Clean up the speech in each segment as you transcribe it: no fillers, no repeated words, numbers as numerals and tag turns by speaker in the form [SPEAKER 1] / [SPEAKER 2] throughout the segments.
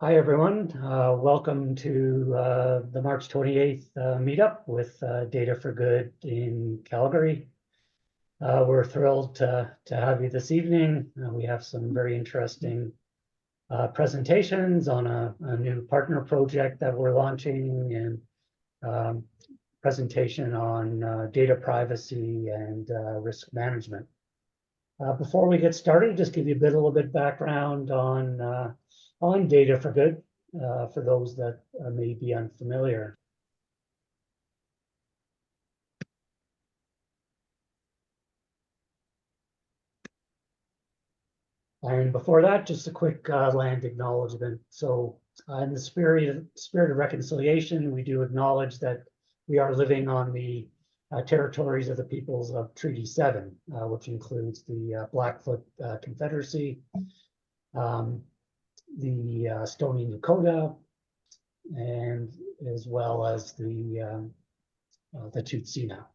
[SPEAKER 1] Hi, everyone. Welcome to the March 28th meetup with Data for Good in Calgary. We're thrilled to have you this evening. We have some very interesting presentations on a new partner project that we're launching and presentation on data privacy and risk management. Before we get started, just give you a little bit background on Data for Good, for those that may be unfamiliar. And before that, just a quick land acknowledgement. So in the spirit of reconciliation, we do acknowledge that we are living on the territories of the peoples of Treaty 7, which includes the Blackfoot Confederacy, the Stoney Nakoda, and as well as the Tsuut'ina.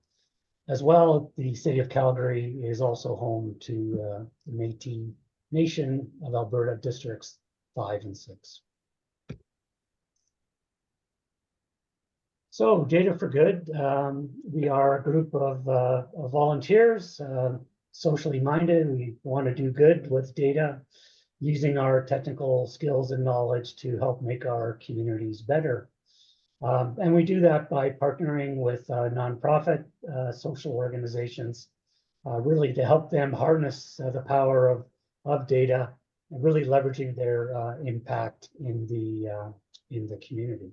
[SPEAKER 1] As well, the city of Calgary is also home to the Métis Nation of Alberta Districts 5 and 6. So, Data for Good, we are a group of volunteers, socially minded. We want to do good with data, using our technical skills and knowledge to help make our communities better. And we do that by partnering with nonprofit social organizations, really to help them harness the power of data and really leveraging their impact in the community.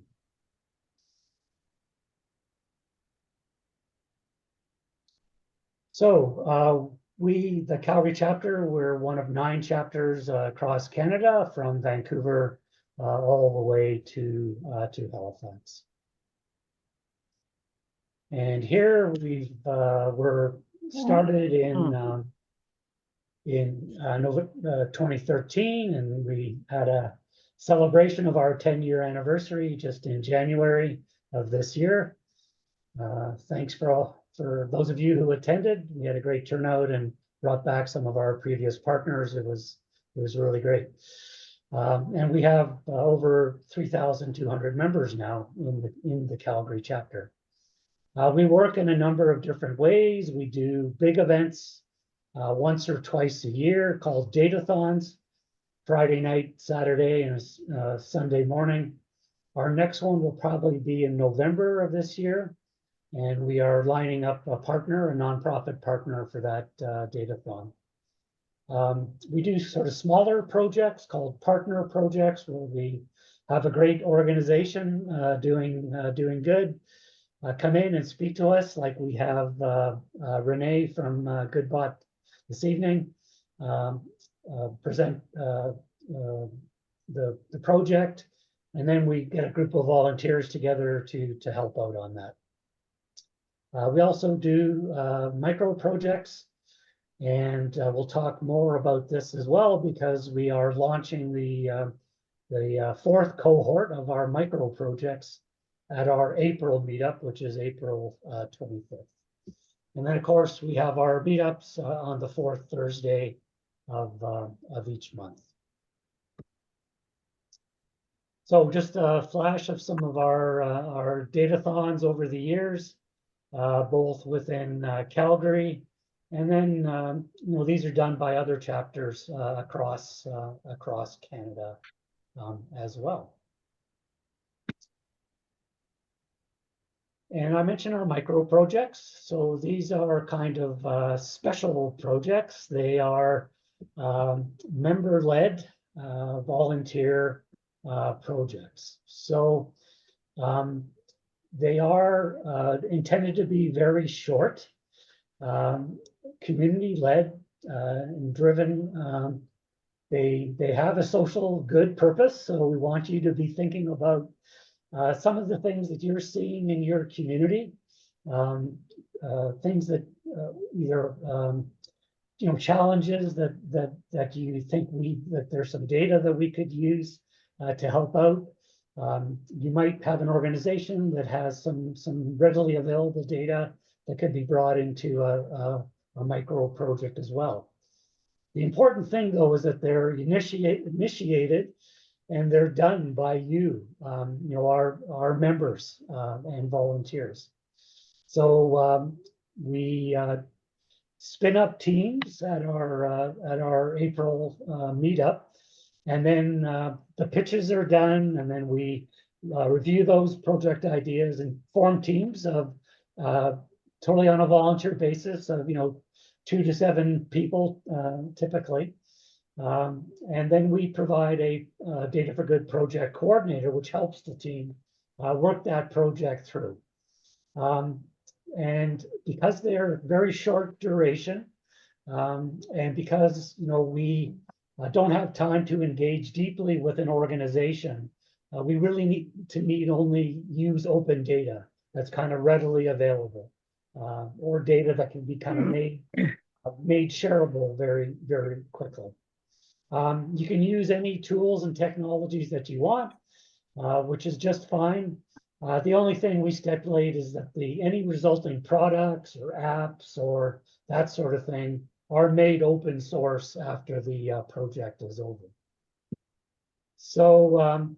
[SPEAKER 1] So the Calgary chapter, we're one of 9 chapters across Canada, from Vancouver all the way to Halifax. And here we're started in November 2013, and we had a celebration of our 10-year anniversary just in January of this year. Thanks for those of you who attended. We had a great turnout and brought back some of our previous partners. It was really great. And we have over 3,200 members now in the Calgary chapter. We work in a number of different ways. We do big events once or twice a year called Datathons, Friday night, Saturday, and Sunday morning. Our next one will probably be in November of this year, and we are lining up a partner, a nonprofit partner for that Datathon. We do sort of smaller projects called partner projects, where we have a great organization doing good. Come in and speak to us, like we have Renee from Goodbot this evening, present the project, and then we get a group of volunteers together to help out on that. We also do micro projects, and we'll talk more about this as well, because we are launching the 4th cohort of our micro projects at our April meetup, which is April 25th. And then, of course, we have our meetups on the 4th Thursday of each month. So just a flash of some of our Datathons over the years, both within Calgary, and then these are done by other chapters across Canada as well. And I mentioned our micro projects. So these are kind of special projects. They are member-led, volunteer projects. So they are intended to be very short, community-led and driven. They have a social good purpose. So we want you to be thinking about some of the things that you're seeing in your community, things that either challenges that you think that there's some data that we could use to help out. You might have an organization that has some readily available data that could be brought into a micro project as well. The important thing, though, is that they're initiated and they're done by you, our members and volunteers. So we spin up teams at our April meetup, and then the pitches are done, and then we review those project ideas and form teams of totally on a volunteer basis of 2 to 7 people typically. And then we provide a Data for Good project coordinator, which helps the team work that project through. And because they're very short duration, and because we don't have time to engage deeply with an organization, we really need only use open data that's kind of readily available, or data that can be kind of made shareable very, very quickly. You can use any tools and technologies that you want, which is just fine. The only thing we stipulate is that any resulting products or apps or that sort of thing are made open source after the project is over. So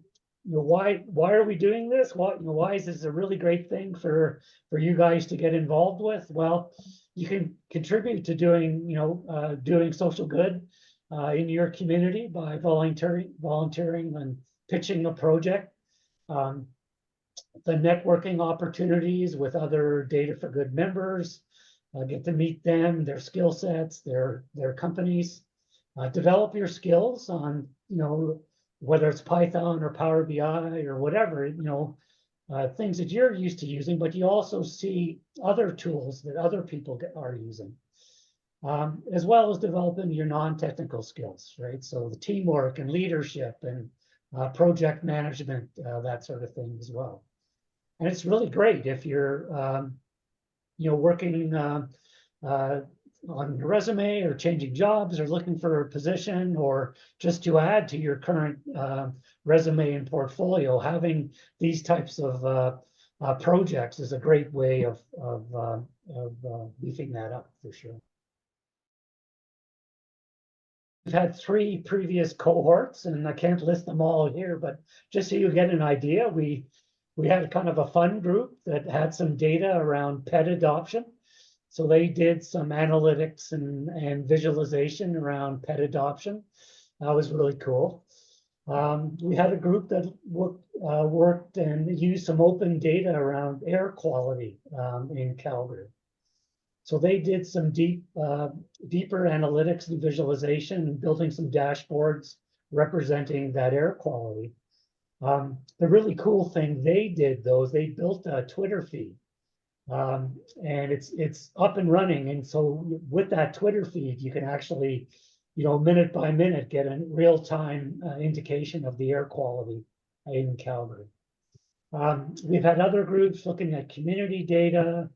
[SPEAKER 1] why are we doing this? Why is this a really great thing for you guys to get involved with? Well, you can contribute to doing social good in your community by volunteering and pitching a project. The networking opportunities with other Data for Good members, get to meet them, their skill sets, their companies, develop your skills on, whether it's Python or Power BI or whatever, things that you're used to using, but you also see other tools that other people are using, as well as developing your non-technical skills, right? So the teamwork and leadership and project management, that sort of thing as well. And it's really great if you're, working on your resume or changing jobs or looking for a position or just to add to your current resume and portfolio. Having these types of projects is a great way of beefing that up for sure. We've had 3 previous cohorts, and I can't list them all here, but just so you get an idea, we had kind of a fun group that had some data around pet adoption. So they did some analytics and visualization around pet adoption. That was really cool. We had a group that worked and used some open data around air quality in Calgary. So they did some deeper analytics and visualization, building some dashboards representing that air quality. The really cool thing they did, though, is they built a Twitter feed, and it's up and running. And so with that Twitter feed, you can actually, minute by minute, get a real-time indication of the air quality in Calgary. We've had other groups looking at community data,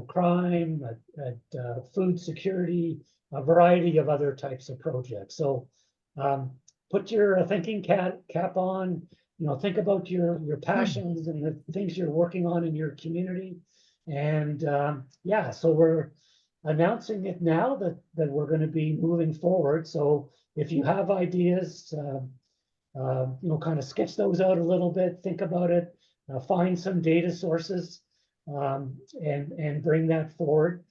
[SPEAKER 1] crime, at food security, a variety of other types of projects. So put your thinking cap on, think about your passions and the things you're working on in your community. And yeah, so we're announcing it now that we're going to be moving forward. So if you have ideas, kind of sketch those out a little bit, think about it, find some data sources, and bring that forward.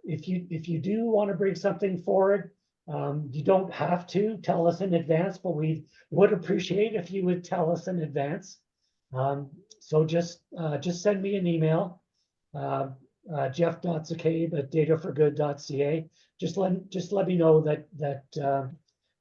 [SPEAKER 1] If you do want to bring something forward, you don't have to tell us in advance, but we would appreciate if you would tell us in advance. So just send me an email, jeff.zacabe@dataforgood.ca. Just let me know that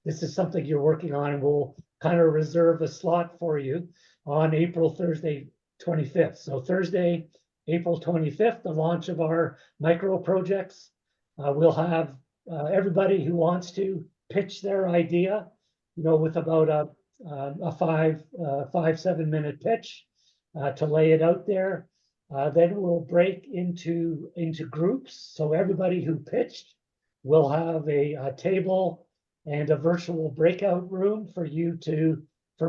[SPEAKER 1] this is something you're working on, and we'll kind of reserve a slot for you on Thursday 25th. So Thursday, April 25th, the launch of our micro projects. We'll have everybody who wants to pitch their idea, with about a 5-7 minute pitch to lay it out there. Then we'll break into groups. So everybody who pitched will have a table and a virtual breakout room for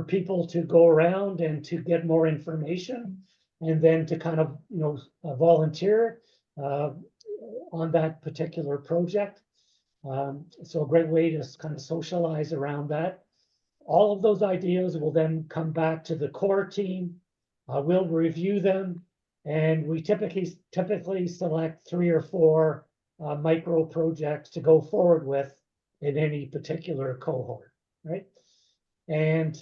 [SPEAKER 1] people to go around and to get more information, and then to kind of volunteer on that particular project. So a great way to kind of socialize around that. all of those ideas will then come back to the core team. We'll review them, and we typically select 3 or 4 micro projects to go forward with in any particular cohort, right? And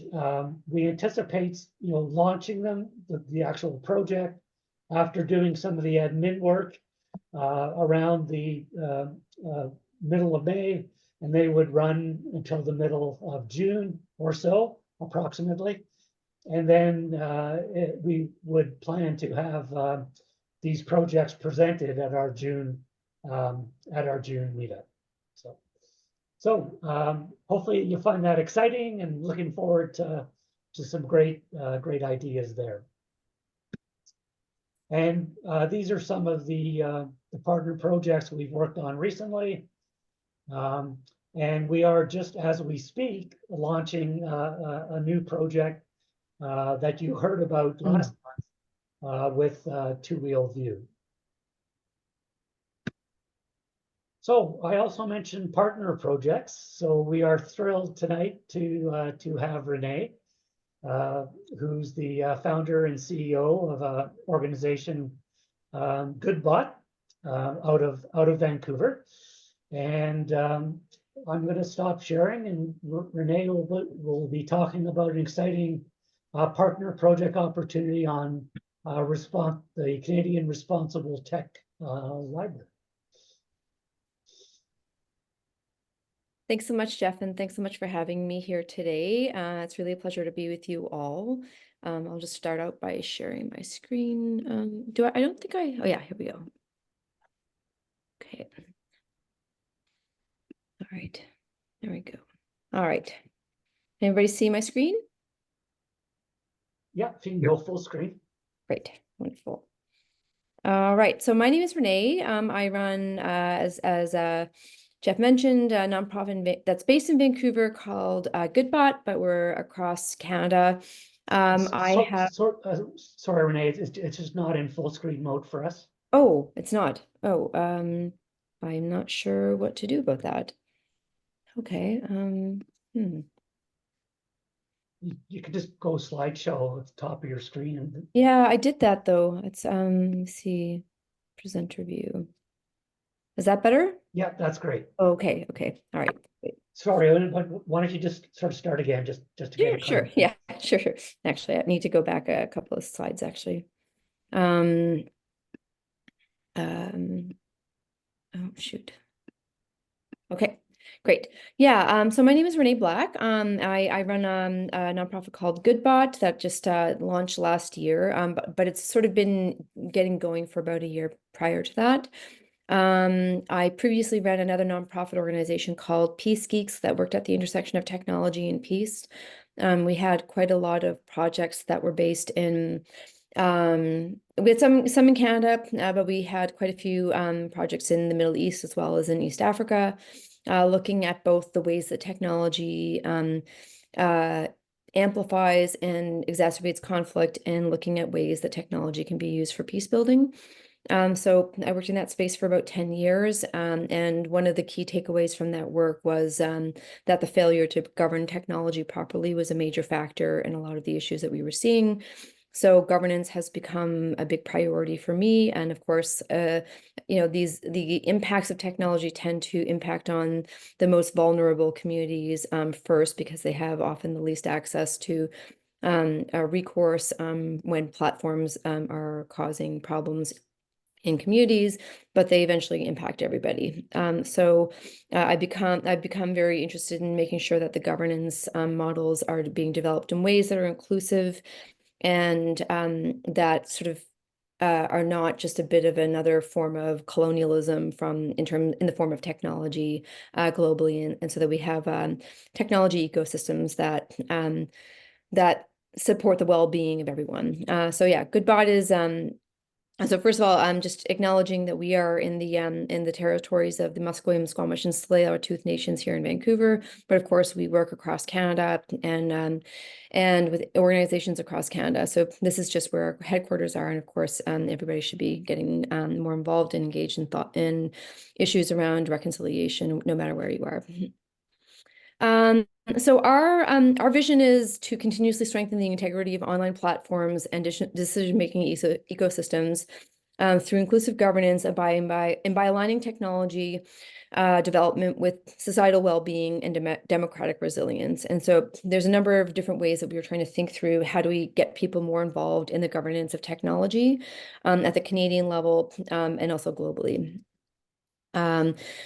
[SPEAKER 1] we anticipate, launching them, the actual project, after doing some of the admin work around the middle of May, and they would run until the middle of June or so, approximately. And then we would plan to have these projects presented at our June meetup. So hopefully you find that exciting, and looking forward to some great ideas there. And these are some of the partner projects we've worked on recently. And we are, just as we speak, launching a new project that you heard about last month with Two-Wheel View. So I also mentioned partner projects. So we are thrilled tonight to have Renee, who's the founder and CEO of an organization, GoodBot, out of Vancouver. And I'm going to stop sharing, and Renee will be talking about an exciting partner project opportunity on the Canadian Responsible Tech Library.
[SPEAKER 2] Thanks so much, Jeff, and thanks so much for having me here today. It's really a pleasure to be with you all. I'll just start out by sharing my screen. I don't think oh yeah, here we go. Okay. All right, there we go. All right. Everybody see my screen?
[SPEAKER 1] Yeah, if you can go full screen.
[SPEAKER 2] Great, wonderful. All right, so my name is Renee. I run, as Jeff mentioned, a nonprofit that's based in Vancouver called GoodBot, but we're across Canada.
[SPEAKER 1] Sorry, Renee, it's just not in full screen mode for us.
[SPEAKER 2] Oh, it's not. Oh, I'm not sure what to do about that. Okay.
[SPEAKER 1] You could just go slideshow at the top of your screen. And
[SPEAKER 2] yeah, I did that though. It's let me see, presenter view. Is that better?
[SPEAKER 1] Yeah, that's great.
[SPEAKER 2] Okay. Okay. All right. Wait.
[SPEAKER 1] Sorry, why don't you just sort of start again, just to get it.
[SPEAKER 2] Sure. Yeah, sure. Actually, I need to go back a couple of slides, actually. Oh, shoot. Okay, great. Yeah, so my name is Renee Black. I run a nonprofit called GoodBot that just launched last year, but it's sort of been getting going for about a year prior to that. I previously ran another nonprofit organization called Peace Geeks that worked at the intersection of technology and peace. We had quite a lot of projects that were based in, we had some in Canada, but we had quite a few projects in the Middle East as well as in East Africa, looking at both the ways that technology amplifies and exacerbates conflict, and looking at ways that technology can be used for peace building. So I worked in that space for about 10 years. And one of the key takeaways from that work was that the failure to govern technology properly was a major factor in a lot of the issues that we were seeing. So governance has become a big priority for me. And of course, the impacts of technology tend to impact on the most vulnerable communities first, because they have often the least access to recourse when platforms are causing problems in communities, but they eventually impact everybody. So I've become very interested in making sure that the governance models are being developed in ways that are inclusive, and that sort of are not just a bit of another form of colonialism in the form of technology globally, and so that we have technology ecosystems that support the well-being of everyone. So yeah, GoodBot is so first of all, I'm just acknowledging that we are in the territories of the Musqueam, Squamish, and Tsleil-Waututh nations here in Vancouver, but of course we work across Canada and with organizations across Canada. So this is just where our headquarters are, and of course everybody should be getting more involved and engaged in issues around reconciliation, no matter where you are. So our vision is to continuously strengthen the integrity of online platforms and decision-making ecosystems through inclusive governance and by aligning technology development with societal well-being and democratic resilience. And so there's a number of different ways that we were trying to think through how do we get people more involved in the governance of technology at the Canadian level and also globally.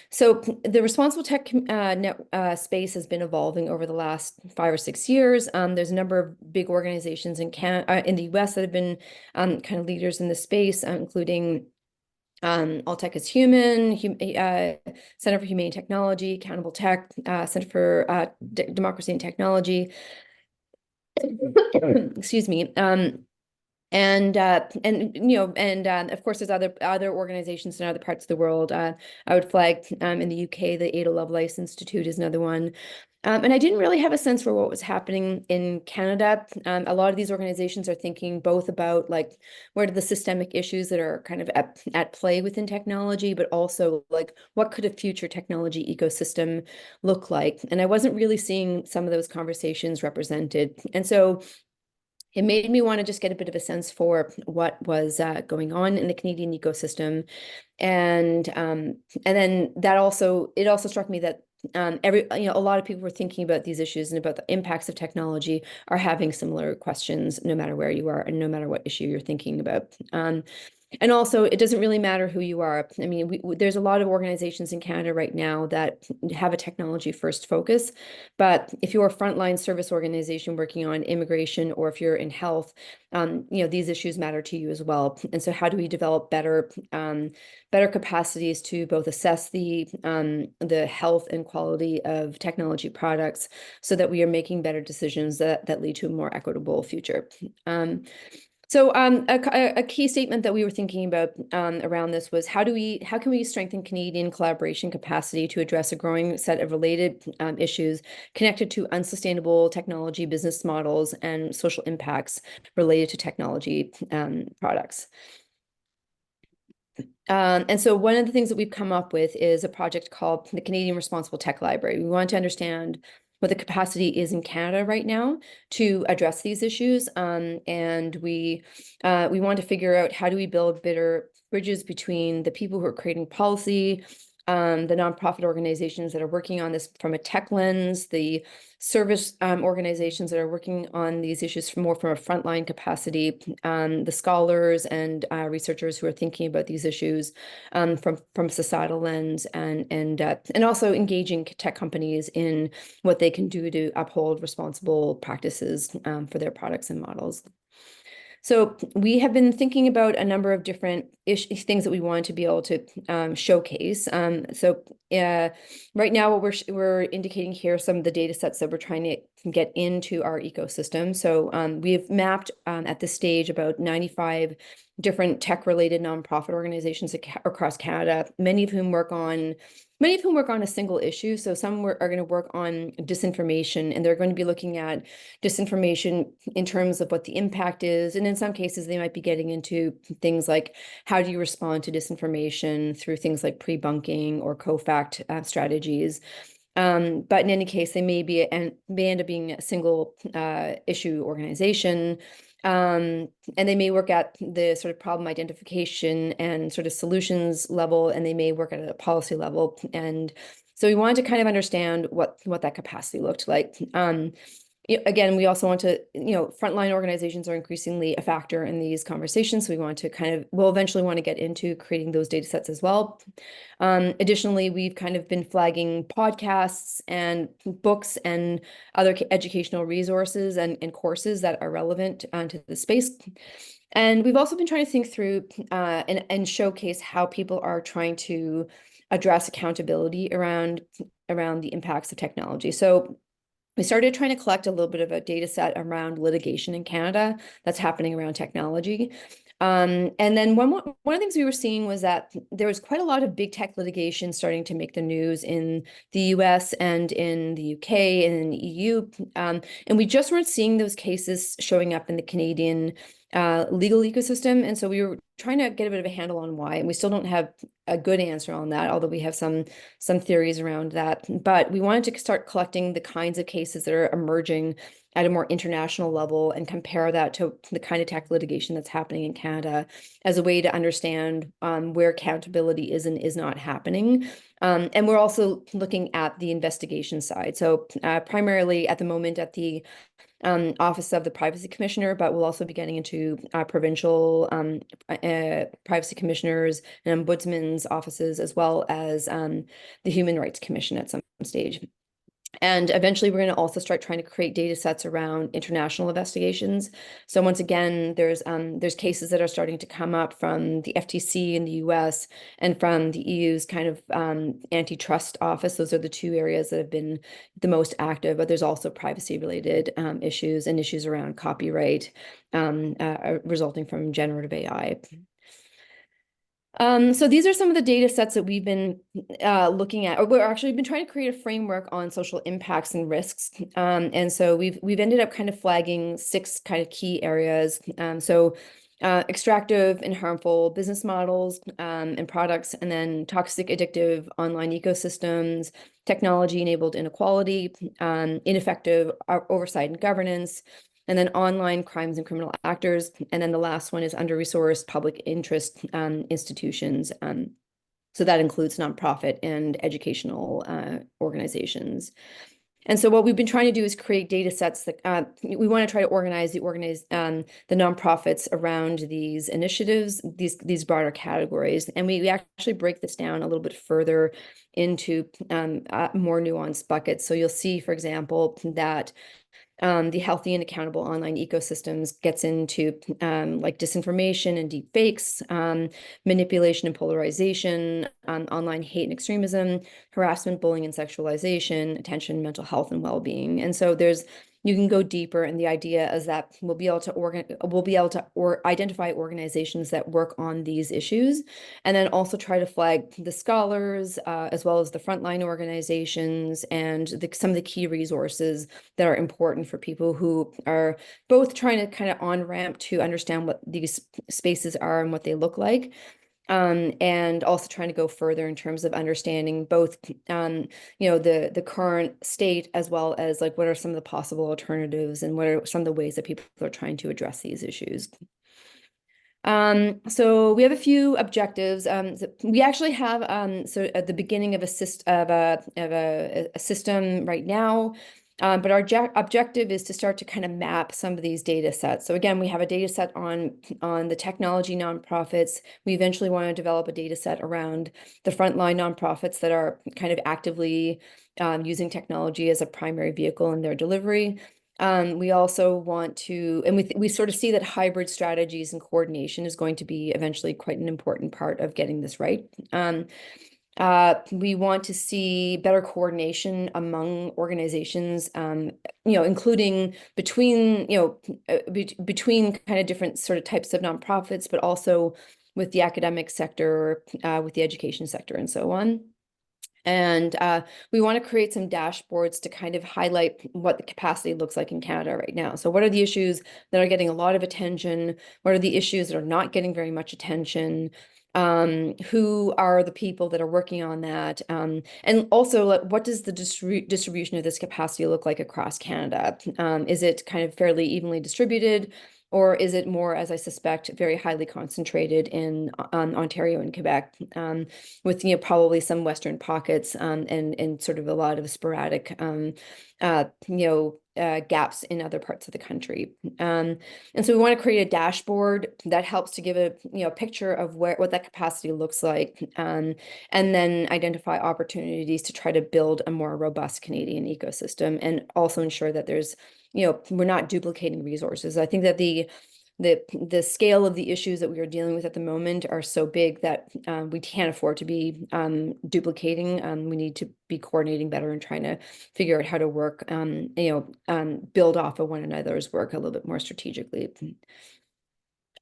[SPEAKER 2] So the responsible tech space has been evolving over the last 5 or 6 years. There's a number of big organizations in in the US that have been kind of leaders in the space, including All Tech is Human, Center for Humane Technology, Accountable Tech, Center for Democracy and Technology. Excuse me. And of course there's other organizations in other parts of the world. I would flag in the UK the Ada Lovelace Institute is another one. And I didn't really have a sense for what was happening in Canada. A lot of these organizations are thinking both about like what are the systemic issues that are kind of at play within technology, but also like what could a future technology ecosystem look like? And I wasn't really seeing some of those conversations represented. And so it made me want to just get a bit of a sense for what was going on in the Canadian ecosystem, and then it also struck me that a lot of people were thinking about these issues and about the impacts of technology are having similar questions no matter where you are and no matter what issue you're thinking about. And also, it doesn't really matter who you are. I mean, there's a lot of organizations in Canada right now that have a technology first focus. But if you're a frontline service organization working on immigration, or if you're in health, these issues matter to you as well. And so how do we develop better capacities to both assess the health and quality of technology products so that we are making better decisions that lead to a more equitable future? So a key statement that we were thinking about around this was how can we strengthen Canadian collaboration capacity to address a growing set of related issues connected to unsustainable technology business models and social impacts related to technology products. And so one of the things that we've come up with is a project called the Canadian Responsible Tech Library. We want to understand what the capacity is in Canada right now to address these issues. And we want to figure out how do we build better bridges between the people who are creating policy, the nonprofit organizations that are working on this from a tech lens, the service organizations that are working on these issues from a frontline capacity, the scholars and researchers who are thinking about these issues from societal lens, and also engaging tech companies in what they can do to uphold responsible practices for their products and models. So we have been thinking about a number of different things that we want to be able to showcase. Right now, what we're indicating here some of the data sets that we're trying to get into our ecosystem. So we have mapped at this stage about 95 different tech-related nonprofit organizations across Canada, many of whom work on a single issue. So some are going to work on disinformation, and they're going to be looking at disinformation in terms of what the impact is. And in some cases, they might be getting into things like how do you respond to disinformation through things like pre-bunking or co-fact strategies. But in any case, they may end up being a single issue organization. And they may work at the sort of problem identification and sort of solutions level, and they may work at a policy level. And so we wanted to kind of understand what that capacity looked like. Again, we also want to, frontline organizations are increasingly a factor in these conversations. So we want to we'll eventually want to get into creating those data sets as well. Additionally, we've kind of been flagging podcasts and books and other educational resources and courses that are relevant to the space. And we've also been trying to think through and showcase how people are trying to address accountability around the impacts of technology. So we started trying to collect a little bit of a data set around litigation in Canada that's happening around technology. And then one of the things we were seeing was that there was quite a lot of big tech litigation starting to make the news in the US and in the UK and in the EU. And we just weren't seeing those cases showing up in the Canadian legal ecosystem. And so we were trying to get a bit of a handle on why, and we still don't have a good answer on that, although we have some theories around that. But we wanted to start collecting the kinds of cases that are emerging at a more international level and compare that to the kind of tech litigation that's happening in Canada as a way to understand where accountability is and is not happening. And we're also looking at the investigation side. So primarily at the moment at the Office of the Privacy Commissioner, but we'll also be getting into provincial privacy commissioners and ombudsman's offices, as well as the Human Rights Commission at some stage. And eventually, we're going to also start trying to create data sets around international investigations. So once again, there's cases that are starting to come up from the FTC in the US and from the EU's kind of antitrust office. Those are the two areas that have been the most active, but there's also privacy-related issues and issues around copyright resulting from generative AI. So these are some of the data sets that we've been looking at, or we're actually been trying to create a framework on social impacts and risks. And so we've ended up kind of flagging 6 kind of key areas. Extractive and harmful business models and products, and then toxic, addictive online ecosystems, technology-enabled inequality, ineffective oversight and governance, and then online crimes and criminal actors. And then the last one is under-resourced public interest institutions. So that includes nonprofit and educational organizations. And so what we've been trying to do is create data sets that we want to try to organize the nonprofits around these initiatives, these broader categories. And we actually break this down a little bit further into more nuanced buckets. So you'll see, for example, that the healthy and accountable online ecosystems gets into like disinformation and deep fakes, manipulation and polarization, online hate and extremism, harassment, bullying, and sexualization, attention, mental health, and well-being. And so you can go deeper, and the idea is that we'll be able to identify organizations that work on these issues, and then also try to flag the scholars as well as the frontline organizations and some of the key resources that are important for people who are both trying to kind of on-ramp to understand what these spaces are and what they look like, and also trying to go further in terms of understanding both, the current state, as well as like what are some of the possible alternatives and what are some of the ways that people are trying to address these issues. So we have a few objectives. So we actually have so at the beginning of a system right now. But our objective is to start to kind of map some of these data sets. So again, we have a data set on the technology nonprofits. We eventually want to develop a data set around the frontline nonprofits that are kind of actively using technology as a primary vehicle in their delivery. We also want to, and we sort of see that hybrid strategies and coordination is going to be eventually quite an important part of getting this right. We want to see better coordination among organizations, including between kind of different sort of types of nonprofits, but also with the academic sector, with the education sector, and so on. And we want to create some dashboards to kind of highlight what the capacity looks like in Canada right now. So what are the issues that are getting a lot of attention? What are the issues that are not getting very much attention? Who are the people that are working on that? And also, what does the distribution of this capacity look like across Canada? Is it kind of fairly evenly distributed? Or is it more, as I suspect, very highly concentrated in Ontario and Quebec, with probably some Western pockets and sort of a lot of sporadic gaps in other parts of the country. And so we want to create a dashboard that helps to give a picture of what that capacity looks like, and then identify opportunities to try to build a more robust Canadian ecosystem, and also ensure that there's we're not duplicating resources. I think that the scale of the issues that we are dealing with at the moment are so big that we can't afford to be duplicating. We need to be coordinating better and trying to figure out how to work, build off of one another's work a little bit more strategically.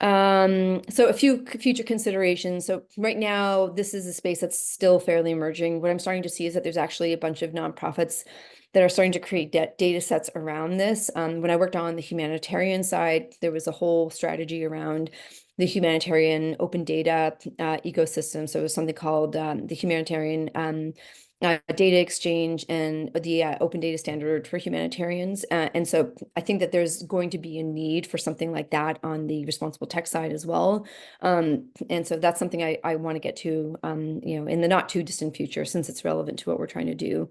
[SPEAKER 2] So a few future considerations. So right now, this is a space that's still fairly emerging. What I'm starting to see is that there's actually a bunch of nonprofits that are starting to create data sets around this. When I worked on the humanitarian side, there was a whole strategy around the humanitarian open data ecosystem. So it was something called the humanitarian data exchange and the open data standard for humanitarians. And so I think that there's going to be a need for something like that on the responsible tech side as well. And so that's something I want to get to, in the not too distant future, since it's relevant to what we're trying to do.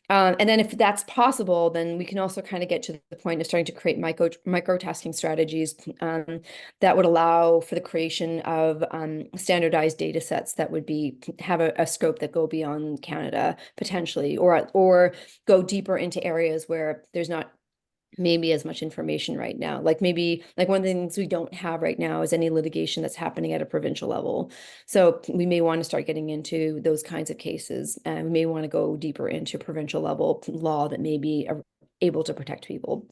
[SPEAKER 2] And then if that's possible, then we can also kind of get to the point of starting to create micro-tasking strategies that would allow for the creation of standardized data sets that would have a scope that go beyond Canada potentially, or go deeper into areas where there's not maybe as much information right now. Like maybe like one of the things we don't have right now is any litigation that's happening at a provincial level. So we may want to start getting into those kinds of cases, and we may want to go deeper into provincial level law that may be able to protect people.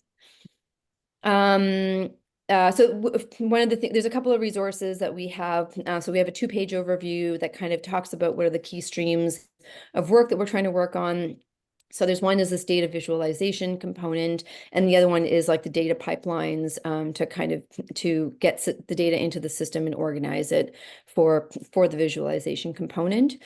[SPEAKER 2] So one of the things, there's a couple of resources that we have. So we have a 2-page overview that kind of talks about what are the key streams of work that we're trying to work on. So there's one is this data visualization component, and the other one is like the data pipelines to get the data into the system and organize it for the visualization component.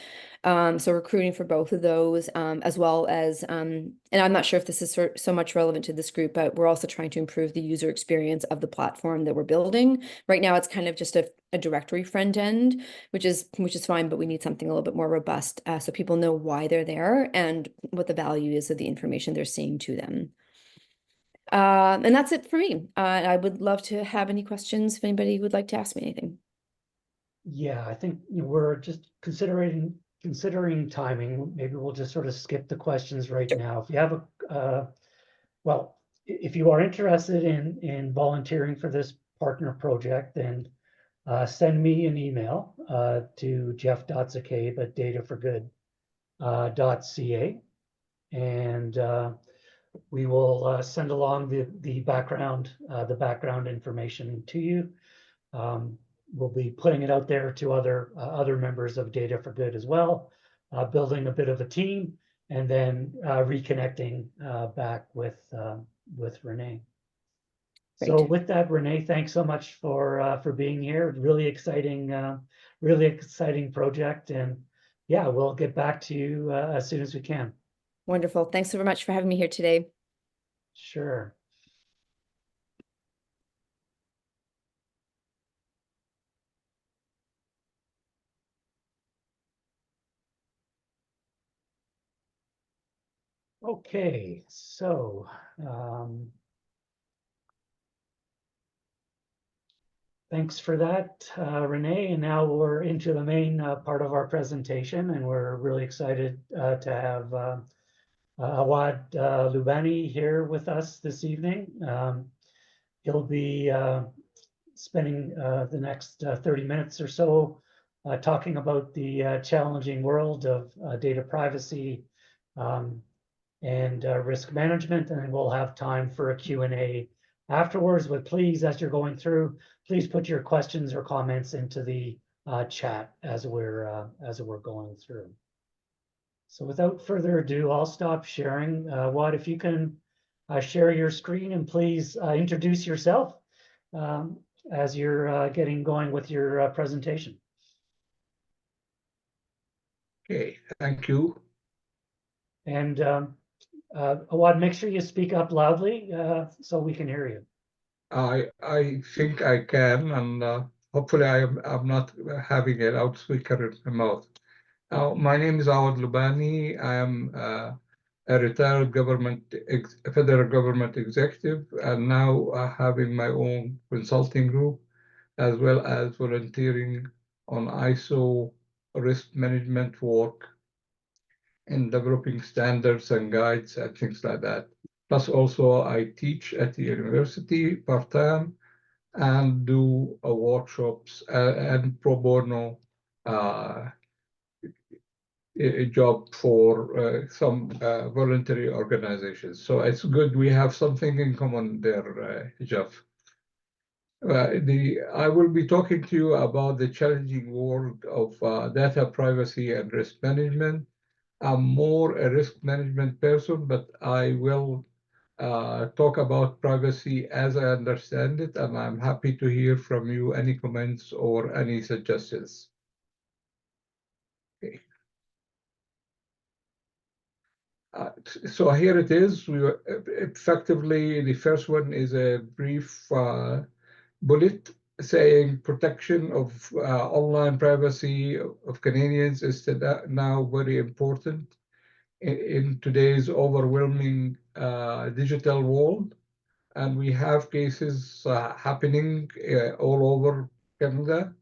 [SPEAKER 2] So recruiting for both of those, as well as, and I'm not sure if this is so much relevant to this group, but we're also trying to improve the user experience of the platform that we're building. Right now, it's kind of just a directory front end, which is fine, but we need something a little bit more robust, so people know why they're there and what the value is of the information they're seeing to them. And that's it for me. I would love to have any questions if anybody would like to ask me anything.
[SPEAKER 1] Yeah, I think we're just considering timing. Maybe we'll just sort of skip the questions right now. If you have well, if you are interested in volunteering for this partner project, then send me an email to jeff.zacabe@dataforgood.ca, and we will send along the background information to you. We'll be putting it out there to other members of Data for Good as well, building a bit of a team, and then reconnecting back with Renee. So
[SPEAKER 2] Great.
[SPEAKER 1] with that, Renee, thanks so much for being here. Really exciting project, and yeah, we'll get back to you as soon as we can.
[SPEAKER 2] Wonderful. Thanks so much for having me here today.
[SPEAKER 1] Sure. Okay, so thanks for that, Renee. And now we're into the main part of our presentation, and we're really excited to have Awad Loubani here with us this evening. He'll be spending the next 30 minutes or so talking about the challenging world of data privacy and risk management, and then we'll have time for a Q&A afterwards. But please, as you're going through, please put your questions or comments into the chat as we're going through. So without further ado, I'll stop sharing. Awad, if you can share your screen, and please introduce yourself as you're getting going with your presentation.
[SPEAKER 3] Okay, thank you.
[SPEAKER 1] And Awad, make sure you speak up loudly so we can hear you.
[SPEAKER 3] I think I can, and hopefully I'm not having a loudspeaker in my mouth. My name is Awad Loubani. I am a retired federal government executive, and now having my own consulting group, as well as volunteering on ISO risk management work and developing standards and guides and things like that. Plus, also I teach at the university part-time and do workshops and pro bono a job for some voluntary organizations. So it's good we have something in common there, Jeff. I will be talking to you about the challenging world of data privacy and risk management. I'm more a risk management person, but I will talk about privacy as I understand it, and I'm happy to hear from you any comments or any suggestions. Okay. So here it is. We were effectively, the first one is a brief bullet saying protection of online privacy of Canadians is now very important in today's overwhelming digital world. And we have cases happening all over Canada,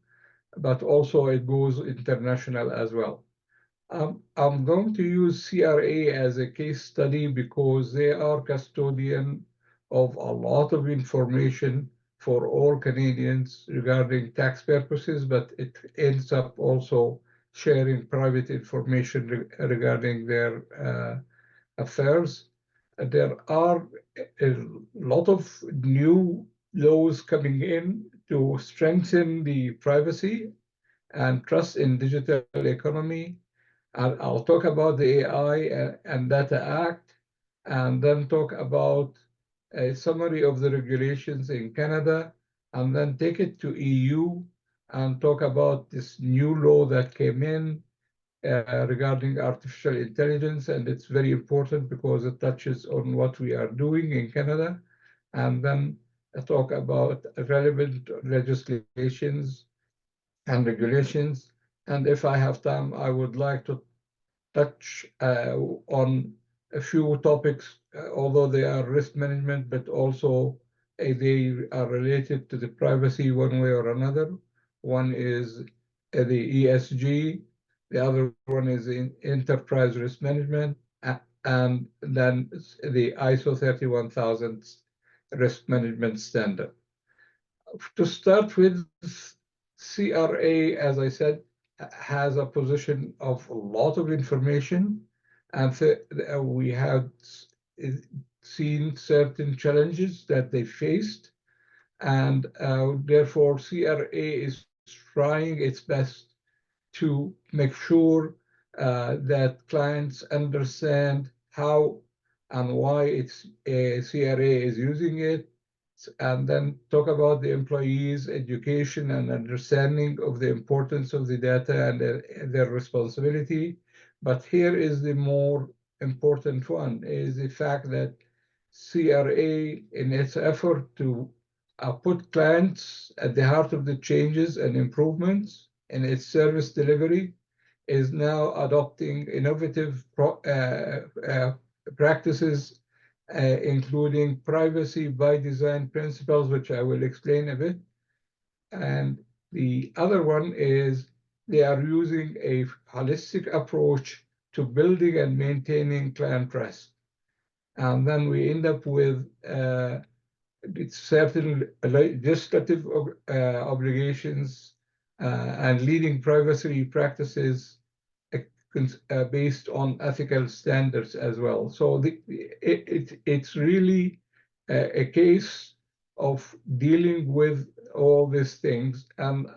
[SPEAKER 3] but also it goes international as well. I'm going to use CRA as a case study because they are custodian of a lot of information for all Canadians regarding tax purposes, but it ends up also sharing private information regarding their affairs. There are a lot of new laws coming in to strengthen the privacy and trust in digital economy. I'll talk about the AI and Data Act, and then talk about a summary of the regulations in Canada, and then take it to EU and talk about this new law that came in regarding artificial intelligence, and it's very important because it touches on what we are doing in Canada, and then talk about relevant legislations and regulations. And if I have time, I would like to touch on a few topics, although they are risk management, but also they are related to the privacy one way or another. One is the ESG, the other one is in enterprise risk management, and then the ISO 31000 risk management standard. To start with, CRA, as I said, has a position of a lot of information, and we have seen certain challenges that they faced, and therefore CRA is trying its best to make sure that clients understand how and why CRA is using it, and then talk about the employees' education and understanding of the importance of the data and their responsibility. But here is the more important one, is the fact that CRA, in its effort to put clients at the heart of the changes and improvements in its service delivery, is now adopting innovative practices, including privacy by design principles, which I will explain a bit. And the other one is they are using a holistic approach to building and maintaining client trust. And then we end up with certain legislative obligations and leading privacy practices based on ethical standards as well. So it's really a case of dealing with all these things. And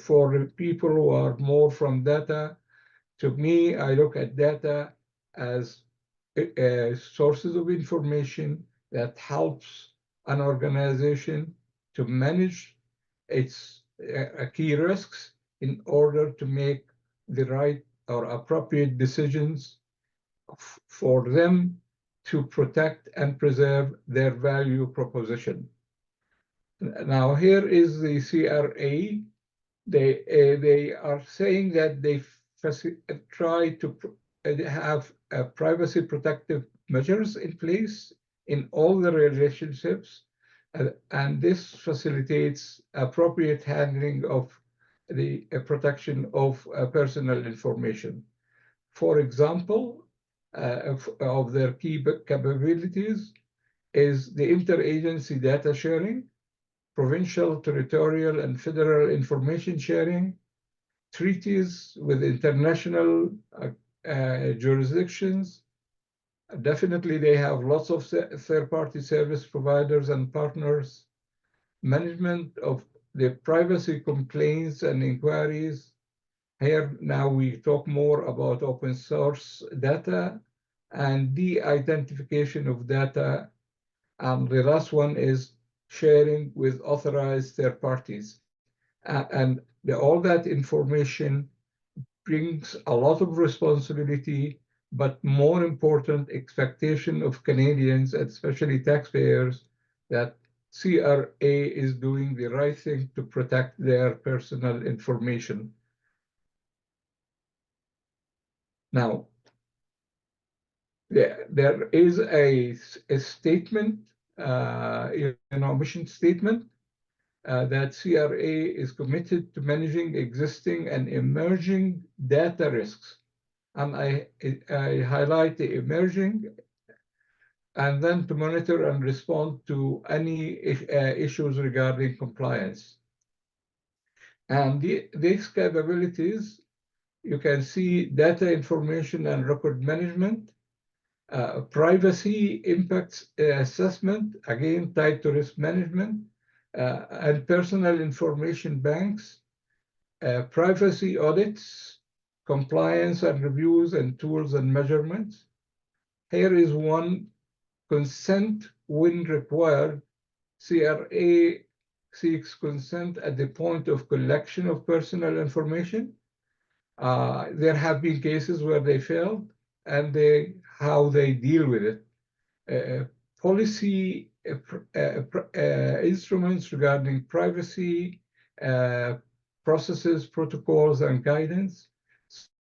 [SPEAKER 3] for people who are more from data, to me, I look at data as sources of information that helps an organization to manage its key risks in order to make the right or appropriate decisions for them to protect and preserve their value proposition. Now, here is the CRA. They are saying that they try to have privacy protective measures in place in all the relationships, and this facilitates appropriate handling of the protection of personal information. For example, of their key capabilities is the interagency data sharing, provincial, territorial, and federal information sharing, treaties with international jurisdictions. Definitely, they have lots of third-party service providers and partners, management of the privacy complaints and inquiries. Here now we talk more about open source data and de-identification of data And the last one is sharing with authorized third parties. And all that information brings a lot of responsibility, but more important, expectation of Canadians, especially taxpayers, that CRA is doing the right thing to protect their personal information. Now, there is a statement, mission statement, that CRA is committed to managing existing and emerging data risks. And I highlight the emerging, and then to monitor and respond to any issues regarding compliance. And these capabilities, you can see data information and record management, privacy impacts assessment, again tied to risk management, and personal information banks, privacy audits, compliance and reviews, and tools and measurements. Here is one: consent when required. CRA seeks consent at the point of collection of personal information. There have been cases where they failed, and how they deal with it. Policy instruments regarding privacy, processes, protocols, and guidance.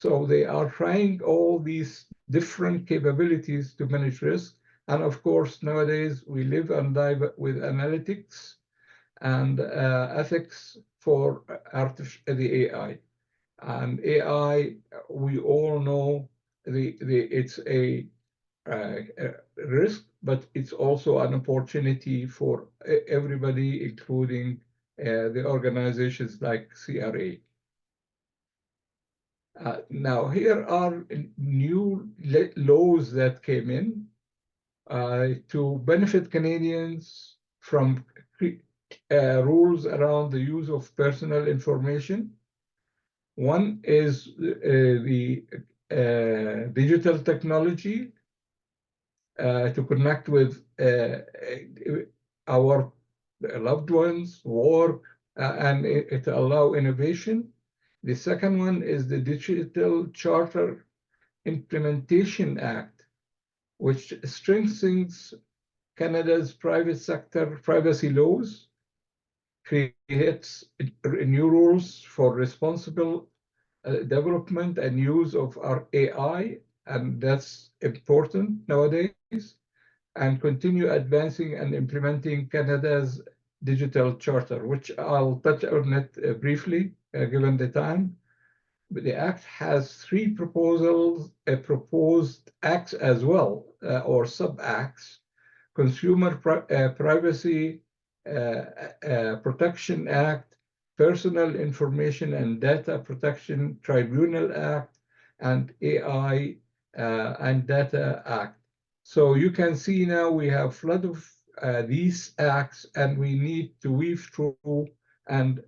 [SPEAKER 3] So they are trying all these different capabilities to manage risk. And of course, nowadays we live and die with analytics and ethics for the AI. And AI, we all know it's a risk, but it's also an opportunity for everybody, including the organizations like CRA. Now, here are new laws that came in to benefit Canadians from rules around the use of personal information. One is the digital technology to connect with our loved ones, work, and it allow innovation. The second one is the Digital Charter Implementation Act, which strengthens Canada's private sector privacy laws, creates new rules for responsible development and use of our AI, and that's important nowadays, and continue advancing and implementing Canada's digital charter, which I'll touch on it briefly, given the time. But the Act has three proposed acts as well, or sub-acts: Consumer Privacy Protection Act, Personal Information and Data Protection Tribunal Act, and AI and Data Act. So you can see now we have a flood of these acts, and we need to weave through and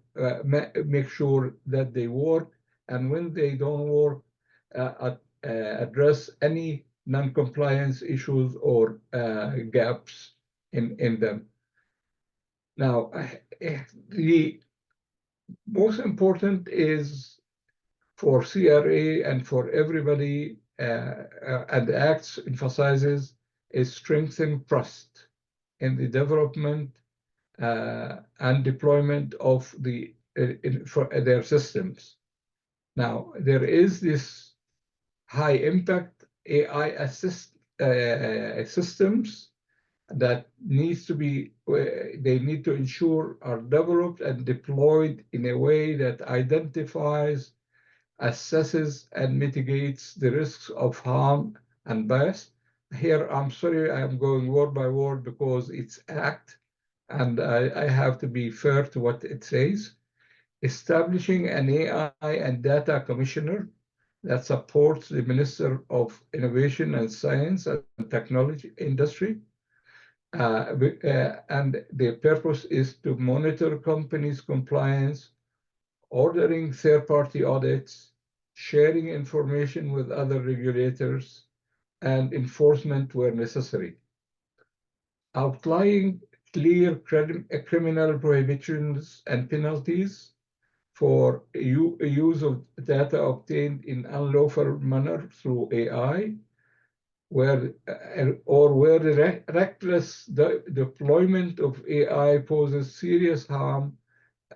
[SPEAKER 3] make sure that they work. And when they don't work, address any non-compliance issues or gaps in them. Now, the most important is for CRA and for everybody, and the Act emphasizes, is strengthen trust in the development and deployment of for their systems. Now, there is this high impact AI assist systems that needs to be, they need to ensure are developed and deployed in a way that identifies, assesses, and mitigates the risks of harm and bias. Here, I'm sorry, I'm going word by word because it's Act, and I have to be fair to what it says. Establishing an AI and Data Commissioner that supports the Minister of Innovation and Science and Technology Industry. And the purpose is to monitor companies' compliance, ordering third-party audits, sharing information with other regulators, and enforcement where necessary. outlining clear criminal prohibitions and penalties for use of data obtained in unlawful manner through AI, where the reckless deployment of AI poses serious harm,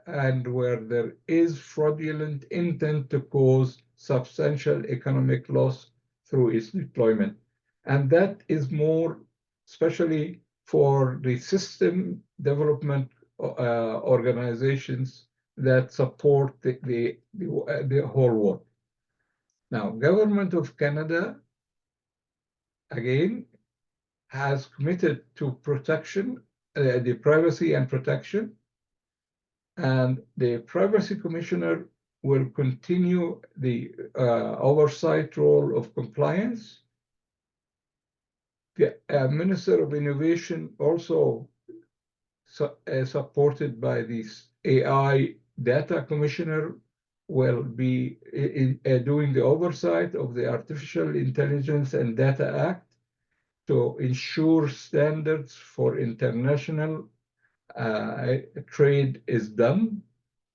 [SPEAKER 3] and where there is fraudulent intent to cause substantial economic loss through its deployment. And that is more especially for the system development organizations that support the whole world. Now, Government of Canada, again, has committed to protection, the privacy and protection, and the Privacy Commissioner will continue the oversight role of compliance. The Minister of Innovation, also supported by this AI Data Commissioner, will be doing the oversight of the Artificial Intelligence and Data Act to ensure standards for international trade is done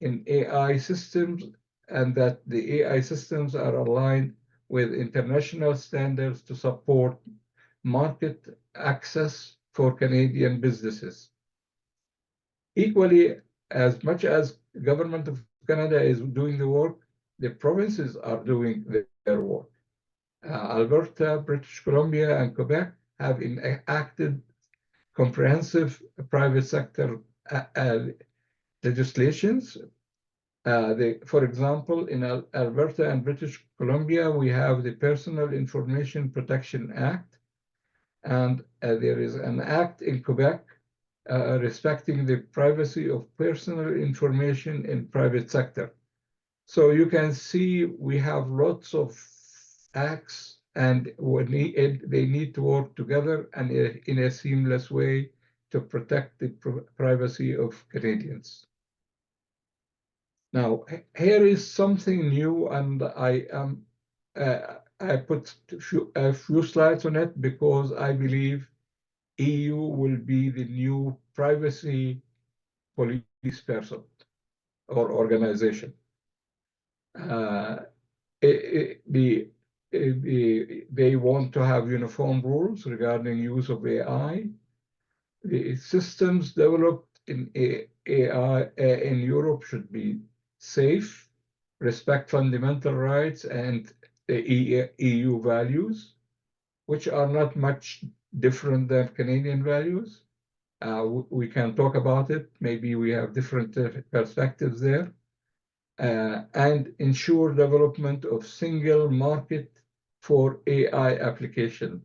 [SPEAKER 3] in AI systems, and that the AI systems are aligned with international standards to support market access for Canadian businesses. Equally, as much as the Government of Canada is doing the work, the provinces are doing their work. Alberta, British Columbia, and Quebec have enacted comprehensive private sector legislations. For example, in Alberta and British Columbia, we have the Personal Information Protection Act, and there is an act in Quebec respecting the privacy of personal information in private sector. So you can see we have lots of acts, and they need to work together and in a seamless way to protect the privacy of Canadians. Now, here is something new, and I put a few slides on it because I believe EU will be the new privacy police person or organization. They want to have uniform rules regarding use of AI. The systems developed in AI in Europe should be safe, respect fundamental rights and EU values, which are not much different than Canadian values. We can talk about it. Maybe we have different perspectives there. And ensure development of single market for AI application.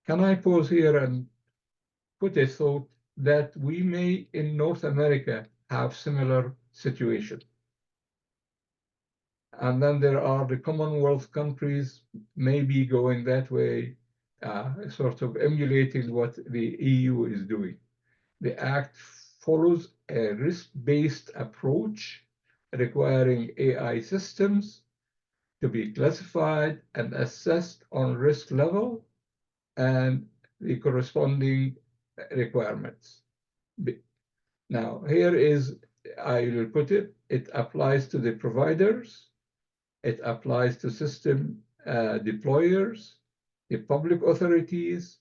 [SPEAKER 3] Can I pause here and put a thought that we may in North America have similar situation? And then there are the Commonwealth countries maybe going that way, sort of emulating what the EU is doing. The Act follows a risk-based approach requiring AI systems to be classified and assessed on risk level and the corresponding requirements. Now, here is, I will put it, it applies to the providers, it applies to system deployers, the public authorities,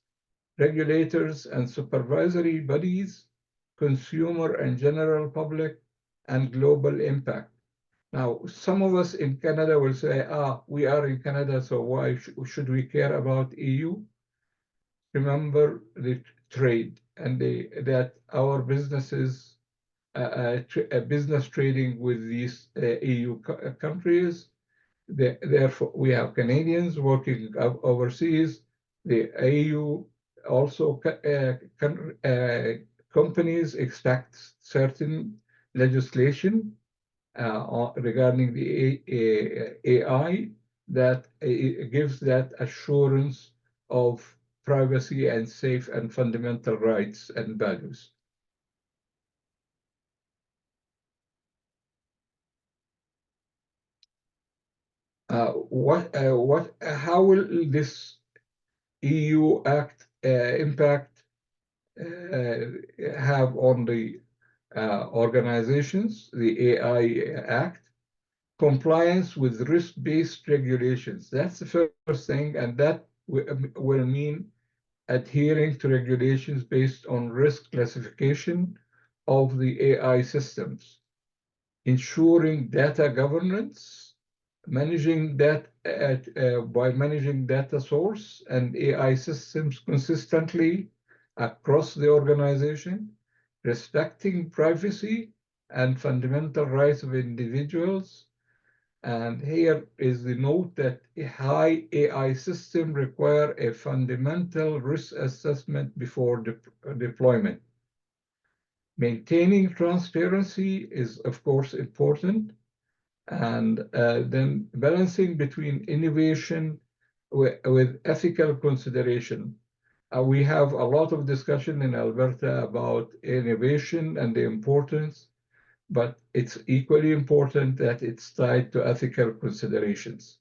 [SPEAKER 3] regulators and supervisory bodies, consumer and general public, and global impact. Now, some of us in Canada will say, we are in Canada, so why should we care about EU? Remember the trade and that our businesses, business trading with these EU countries, therefore we have Canadians working overseas, the EU also companies expect certain legislation regarding the AI that gives that assurance of privacy and safe and fundamental rights and values. How will this EU Act impact have on the organizations, the AI Act, compliance with risk-based regulations. That's the first thing, and that will mean adhering to regulations based on risk classification of the AI systems, ensuring data governance, managing that by managing data source and AI systems consistently across the organization, respecting privacy and fundamental rights of individuals. And here is the note that a high AI system require a fundamental risk assessment before deployment. Maintaining transparency is, of course, important, and then balancing between innovation with ethical consideration. We have a lot of discussion in Alberta about innovation and the importance, but it's equally important that it's tied to ethical considerations.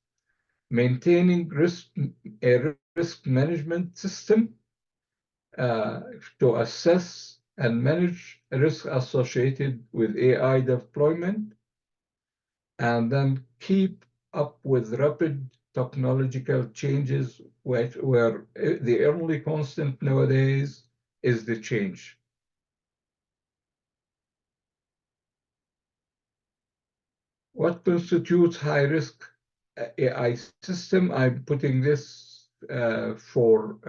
[SPEAKER 3] Maintaining a risk management system to assess and manage risk associated with AI deployment, and then keep up with rapid technological changes where the only constant nowadays is the change. What constitutes high-risk AI system? I'm putting this for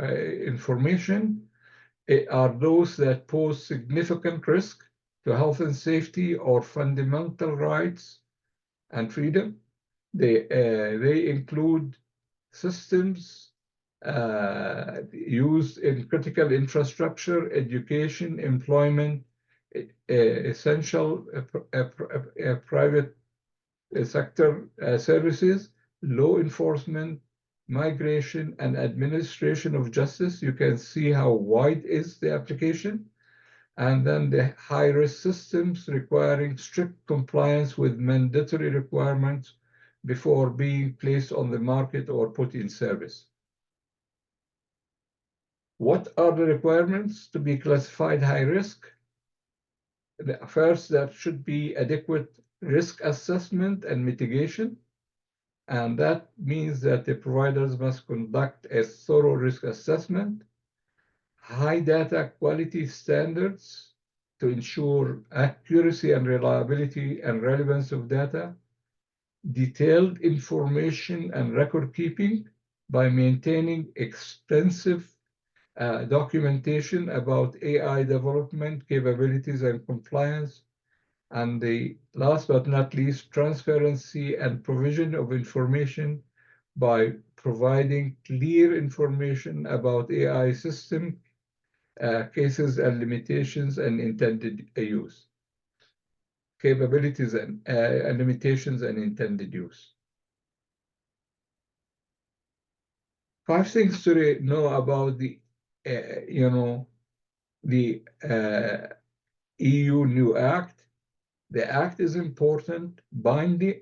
[SPEAKER 3] information. It are those that pose significant risk to health and safety or fundamental rights and freedom. They include systems used in critical infrastructure, education, employment, essential private sector services, law enforcement, migration, and administration of justice. You can see how wide is the application. And then the high-risk systems requiring strict compliance with mandatory requirements before being placed on the market or put in service. What are the requirements to be classified high risk? First, there should be adequate risk assessment and mitigation. And that means that the providers must conduct a thorough risk assessment, high data quality standards to ensure accuracy and reliability and relevance of data, detailed information and record keeping by maintaining extensive documentation about AI development capabilities and compliance, and the last but not least, transparency and provision of information by providing clear information about AI system cases and limitations and intended use, capabilities and limitations and intended use. 5 things to know about the, the EU new act. The act is important, binding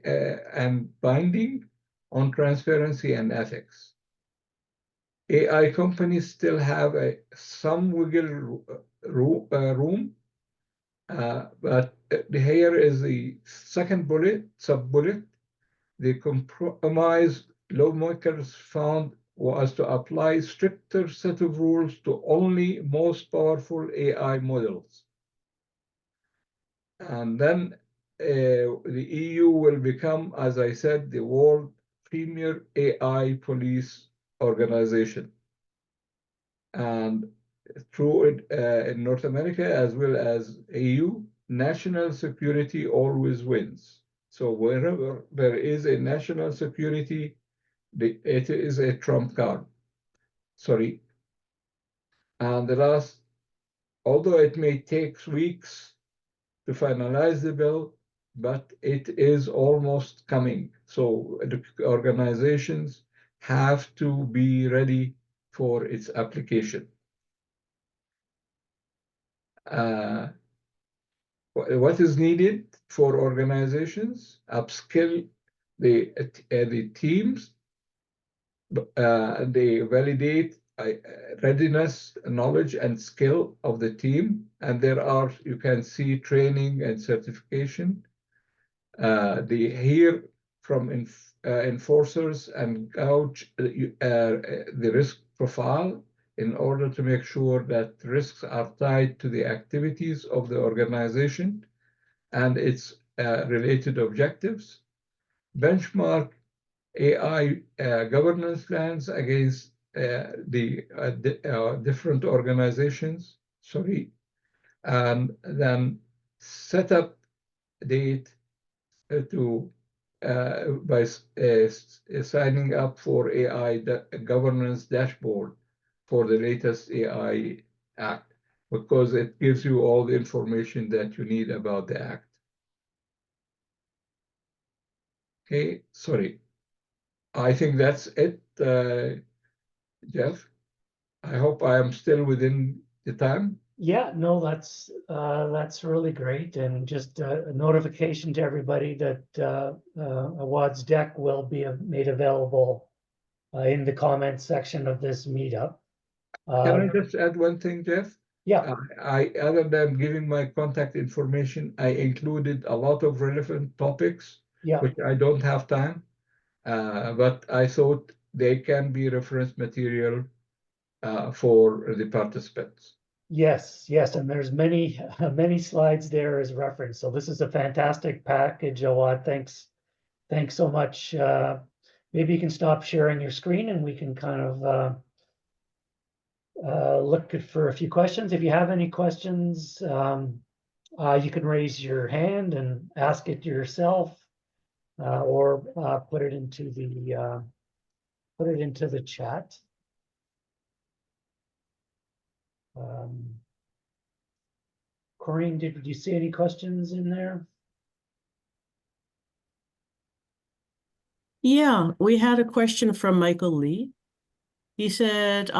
[SPEAKER 3] on transparency and ethics. AI companies still have some wiggle room, but here is the second sub-bullet. The compromise lawmakers found was to apply stricter set of rules to only most powerful AI models. And then the EU will become, as I said, the world premier AI police organization. And through it in North America as well as EU, national security always wins. So wherever there is a national security, it is a trump card. Sorry. And the last, although it may take weeks to finalize the bill, but it is almost coming. So the organizations have to be ready for its application. What is needed for organizations? Upskill the teams. They validate readiness, knowledge, and skill of the team. And you can see training and certification. They hear from enforcers and gauge the risk profile in order to make sure that risks are tied to the activities of the organization and its related objectives. Benchmark AI governance plans against the different organizations, and then set up date by signing up for AI governance dashboard for the latest AI Act, because it gives you all the information that you need about the Act. Okay, sorry. I think that's it, Jeff. I hope I am still within the time.
[SPEAKER 1] Yeah, no, that's really great, and just a notification to everybody that Awad's deck will be made available in the comments section of this meetup.
[SPEAKER 3] Can I just add one thing, Jeff?
[SPEAKER 1] Yeah,
[SPEAKER 3] Other than giving my contact information, I included a lot of relevant topics,
[SPEAKER 1] yeah,
[SPEAKER 3] which I don't have time, but I thought they can be reference material for the participants.
[SPEAKER 1] yes, and there's many many slides there as reference. So this is a fantastic package, Awad. Thanks so much. Maybe you can stop sharing your screen and we can kind of look for a few questions. If you have any questions, you can raise your hand and ask it yourself, or put it into the chat. Corinne, did you see any questions in there?
[SPEAKER 4] Yeah, we had a question from Michael Lee. He said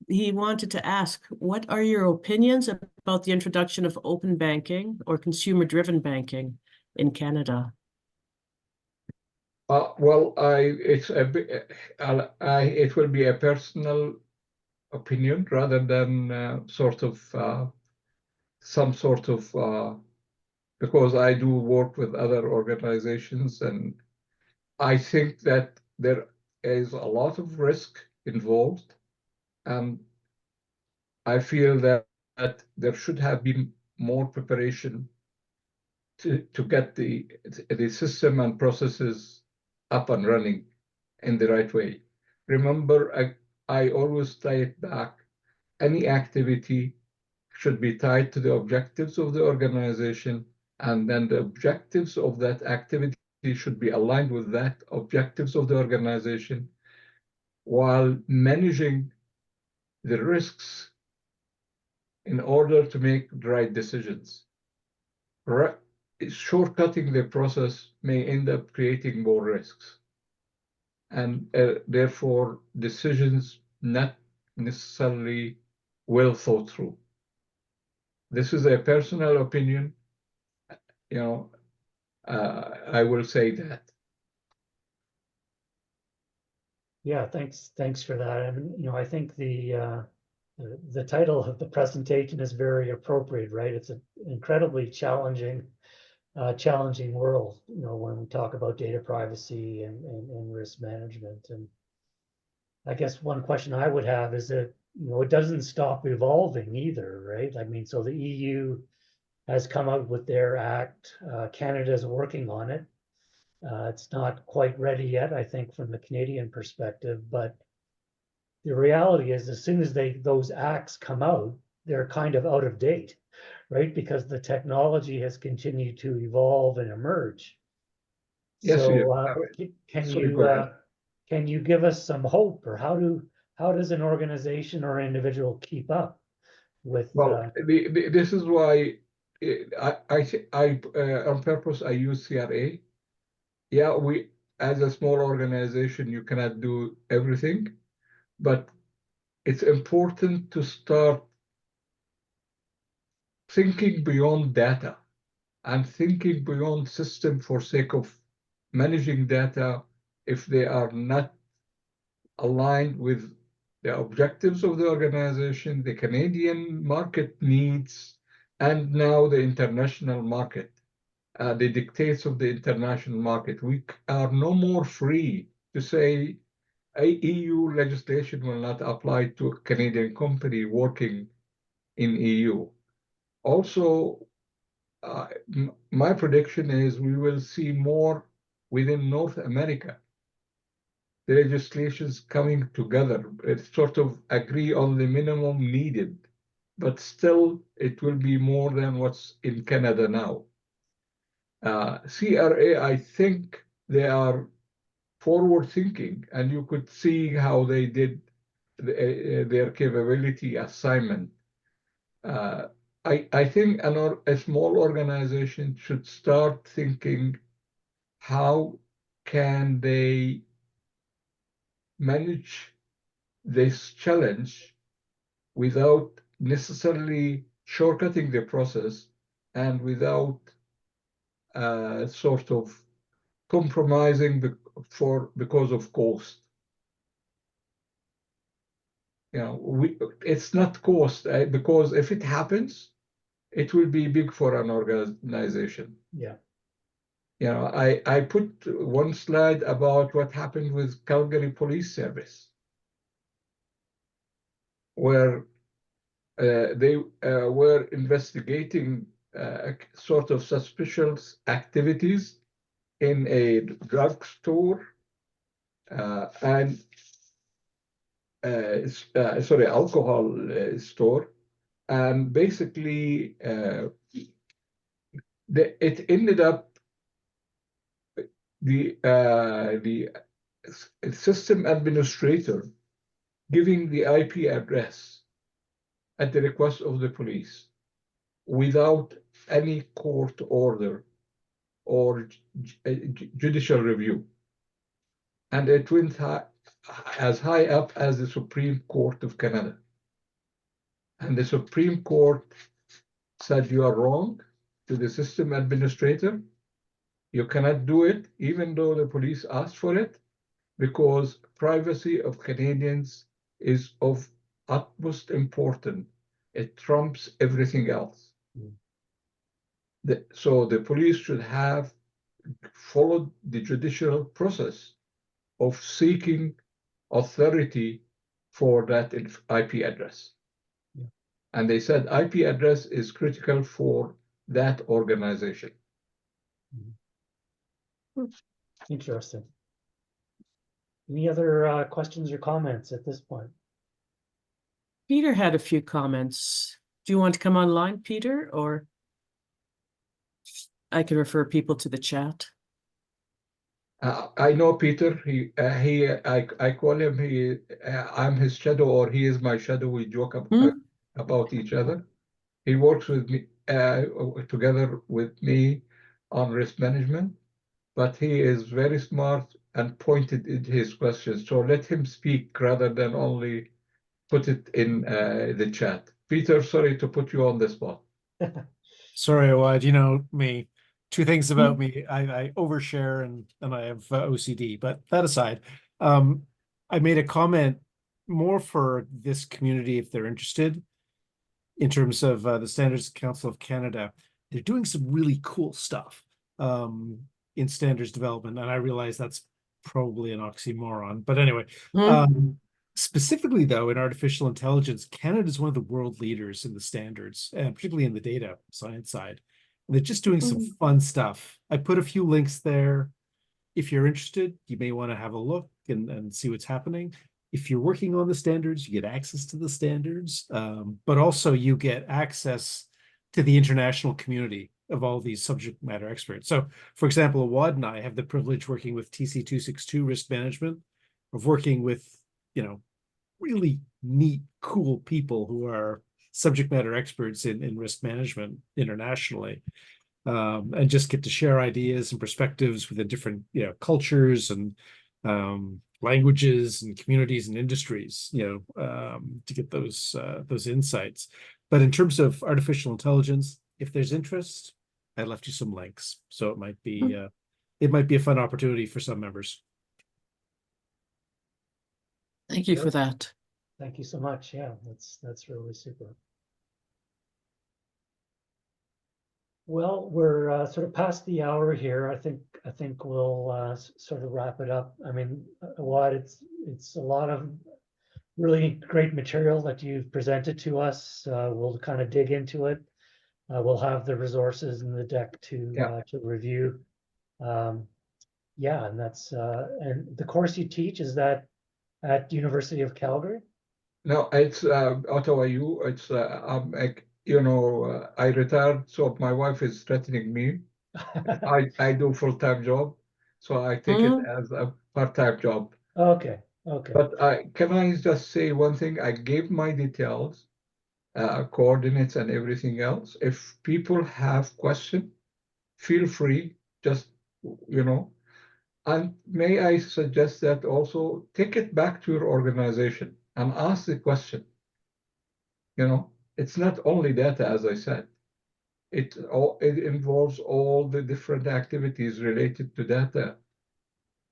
[SPEAKER 4] he wanted to ask, what are your opinions about the introduction of open banking or consumer-driven banking in Canada?
[SPEAKER 3] Well, it will be a personal opinion rather than because I do work with other organizations, and I think that there is a lot of risk involved, and I feel that there should have been more preparation to get the system and processes up and running in the right way. Remember, I always tie it back. Any activity should be tied to the objectives of the organization, and then the objectives of that activity should be aligned with that objectives of the organization, while managing the risks in order to make the right decisions. Shortcutting the process may end up creating more risks, and therefore decisions not necessarily well thought through. This is a personal opinion. I will say that.
[SPEAKER 1] Yeah, thanks for that. And I think the title of the presentation is very appropriate, right? It's an incredibly challenging world, when we talk about data privacy and risk management. And I guess one question I would have is that, it doesn't stop evolving either, right? I mean, so the EU has come out with their act. Canada's working on it. It's not quite ready yet, I think, from the Canadian perspective, but the reality is as soon as those acts come out, they're kind of out of date, right? Because the technology has continued to evolve and emerge.
[SPEAKER 3] Yes,
[SPEAKER 1] So can you give us some hope, or how does an organization or individual keep up with?
[SPEAKER 3] Well, this is why I on purpose I use CRA. Yeah, we as a small organization you cannot do everything, but it's important to start thinking beyond data and thinking beyond system for sake of managing data if they are not aligned with the objectives of the organization, the Canadian market needs, and now the international market, the dictates of the international market. We are no more free to say EU legislation will not apply to a Canadian company working in EU. Also, my prediction is we will see more within North America. The legislations coming together, it sort of agree on the minimum needed, but still it will be more than what's in Canada now. CRA, I think they are forward thinking, and you could see how they did their capability assignment. I think a small organization should start thinking, how can they manage this challenge without necessarily shortcutting the process and without sort of compromising because of cost. You know, it's not cost, because if it happens, it will be big for an organization.
[SPEAKER 1] Yeah.
[SPEAKER 3] You know, I put one slide about what happened with Calgary Police Service, where they were investigating sort of suspicious activities in a drugstore and alcohol store, and basically it ended up the system administrator giving the IP address at the request of the police without any court order or judicial review. And it went as high up as the Supreme Court of Canada. And the Supreme Court said, you are wrong, to the system administrator. You cannot do it, even though the police asked for it, because privacy of Canadians is of utmost importance. It trumps everything else. So the police should have followed the judicial process of seeking authority for that IP address.
[SPEAKER 1] Yeah.
[SPEAKER 3] And they said IP address is critical for that organization.
[SPEAKER 1] Interesting. Any other questions or comments at this point?
[SPEAKER 4] Peter had a few comments. Do you want to come online, Peter, or I can refer people to the chat?
[SPEAKER 3] I know Peter. I call him. I'm his shadow, or he is my shadow. We joke about each other. He works with me together with me on risk management, but he is very smart and pointed in his questions. So let him speak rather than only put it in the chat. Peter, sorry to put you on the spot.
[SPEAKER 5] Sorry, Awad, you know me. Two things about me. I overshare and I have OCD, but that aside, I made a comment more for this community if they're interested in terms of the Standards Council of Canada. They're doing some really cool stuff in standards development, and I realize that's probably an oxymoron, but anyway, specifically though, in artificial intelligence, Canada is one of the world leaders in the standards, and particularly in the data science side. And they're just doing some fun stuff. I put a few links there. If you're interested, you may want to have a look and see what's happening. If you're working on the standards, you get access to the standards, but also you get access to the international community of all these subject matter experts. So, for example, Awad and I have the privilege working with TC262 risk management, of working with, you know, really neat, cool people who are subject matter experts in risk management internationally, and just get to share ideas and perspectives within different, you know, cultures and languages and communities and industries, you know, to get those insights. But in terms of artificial intelligence, if there's interest, I left you some links, so it might be a fun opportunity for some members.
[SPEAKER 4] Thank you for that.
[SPEAKER 1] Thank you so much. Yeah, that's really super. Well, we're sort of past the hour here. I think we'll sort of wrap it up. I mean, Awad, it's a lot of really great material that you've presented to us. We'll kind of dig into it. We'll have the resources in the deck to review. Yeah, and that's and the course you teach, is that at University of Calgary?
[SPEAKER 3] No, it's Ottawa U. It's I retired, so my wife is threatening me. I do full-time job, so I take it as a part-time job.
[SPEAKER 1] Okay.
[SPEAKER 3] But can I just say one thing? I gave my details, coordinates, and everything else. If people have question, feel free. Just and may I suggest that also take it back to your organization and ask the question. It's not only data, as I said. It involves all the different activities related to data.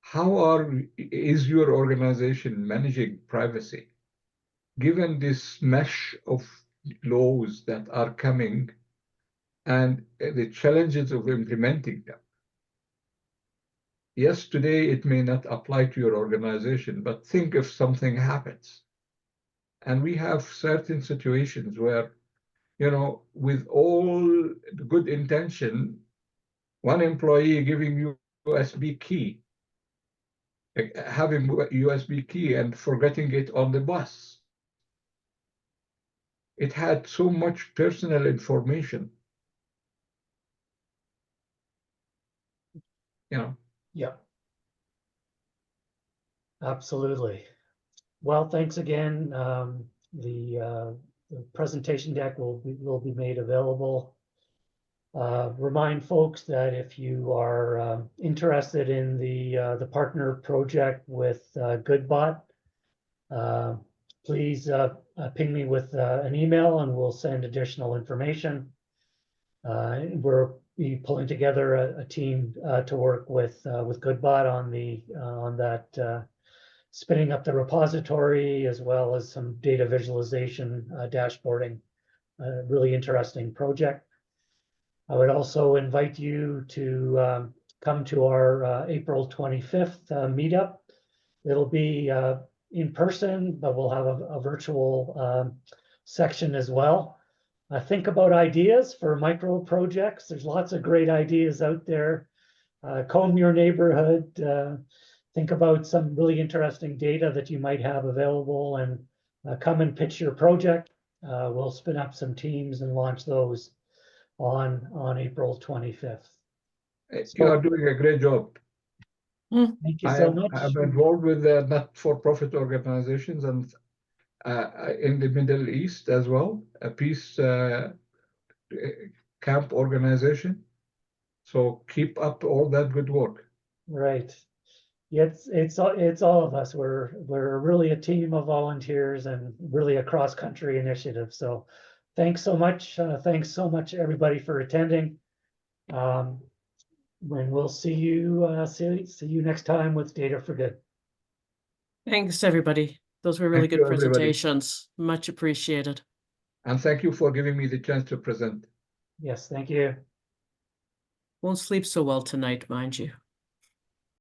[SPEAKER 3] How is your organization managing privacy? Given this mesh of laws that are coming and the challenges of implementing them. Yes, today it may not apply to your organization, but think if something happens. And we have certain situations where, with all good intention, one employee giving you USB key, having USB key and forgetting it on the bus. It had so much personal information.
[SPEAKER 1] Yeah. Absolutely. Well, thanks again. The presentation deck will be made available. Remind folks that if you are interested in the partner project with Goodbot, please ping me with an email and we'll send additional information. We're pulling together a team to work with Goodbot on that spinning up the repository, as well as some data visualization, dashboarding. Really interesting project. I would also invite you to come to our April 25th meetup. It'll be in person, but we'll have a virtual section as well. Think about ideas for micro projects. There's lots of great ideas out there. Comb your neighborhood. Think about some really interesting data that you might have available, and come and pitch your project. We'll spin up some teams and launch those on April 25th.
[SPEAKER 3] You are doing a great job.
[SPEAKER 1] Thank you so much.
[SPEAKER 3] I'm involved with not-for-profit organizations and in the Middle East as well, a peace camp organization. So keep up all that good work.
[SPEAKER 1] Right. It's all of us. We're really a team of volunteers and really a cross-country initiative. So thanks so much. Thanks so much, everybody, for attending. When we'll see you next time with Data for Good.
[SPEAKER 4] Thanks, everybody. Those were really
[SPEAKER 3] Thank
[SPEAKER 4] good
[SPEAKER 3] you, everybody.
[SPEAKER 4] presentations. Much appreciated.
[SPEAKER 3] And thank you for giving me the chance to present.
[SPEAKER 1] Yes, thank you.
[SPEAKER 4] Won't sleep so well tonight, mind you.